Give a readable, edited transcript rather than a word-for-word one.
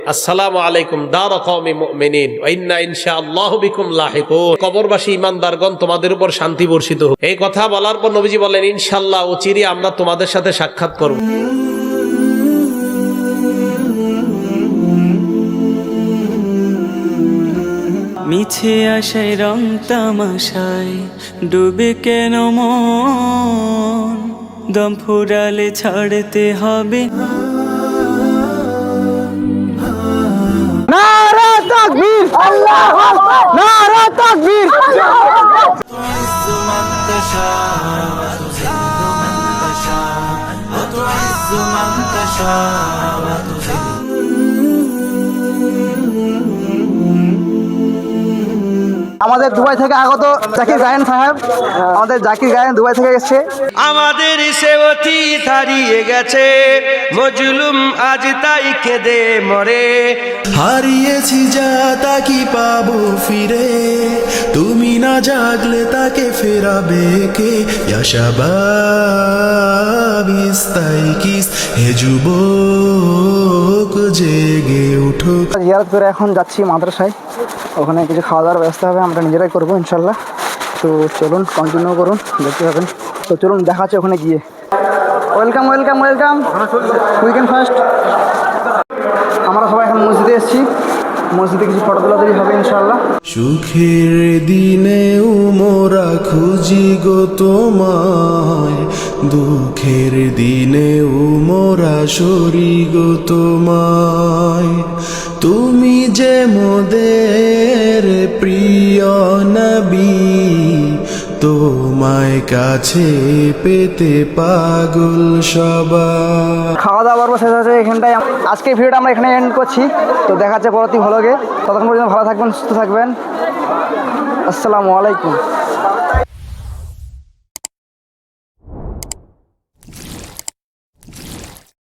আসসালামু আলাইকুম দার কওমি মুমিনিন ওয়া ইন্না ইনশাআল্লাহু বিকুম লাহিকুন। কবরবাসী ইমানদারগণ, তোমাদের উপর শান্তি বর্ষিত হোক। এই কথা বলার পর নবীজি বলেন, ইনশাআল্লাহ অচিরে আমরা তোমাদের সাথে সাক্ষাৎ করব। মিছে আশায় রং তামাশায় ডুবে কেন মন, দম ফুরালে ছাড়তে হবে। নারা তাকবীর, আল্লাহু আকবার, নারা তাকবীর। আমাদের দুবাই থেকে আগত জাকির গায়েন সাহেব, আমাদের জাকির গায়েন দুবাই থেকে এসেছে। আমাদের সে অতীত হারিয়ে গেছে, মজলুম আজ তাই কেঁদে মরে। হারিয়েছি যা তা কি পাবো ফিরে, তুমি না জাগলে তাকে ফেরাবে কে? ইয়া শাবাব ইস্তাইকিস, হে যুবক জেগে উঠো। জিয়ারত করে এখন যাচ্ছি মাদ্রাসায়, ওখানে কিছু খাওয়া দাওয়ার ব্যবস্থা হবে, আমরা নিজেরাই করবো ইনশাল্লাহ। তো চলুন কন্টিনিউ করুন, দেখতে পাবেন। তো চলুন দেখা হচ্ছে ওখানে গিয়ে। Welcome welcome welcome, weekend first. আমরা সবাই এখন মসজিদে এসেছি, মসজিদে কিছু ফটো তোলাতুলি হবে ইনশাল্লাহ। সুখের দিনেও মোরা খুঁজি গো তোমায়, দুঃখের দিনেও মোরা সরি গো তোমায়। তুমি যে মোদের প্রিয় নবী, তোমায় কাছে পেতে পাগল সবাই। খাওয়া দাওয়া পর্ব শেষ হয়েছে এখানটায়। আজকের ভিডিওটা আমরা এখানে এন্ড করছি। তো দেখা যাচ্ছে পরবর্তী ভ্লগে। ততক্ষণ পর্যন্ত ভালো থাকবেন, সুস্থ থাকবেন। আসসালামু আলাইকুম।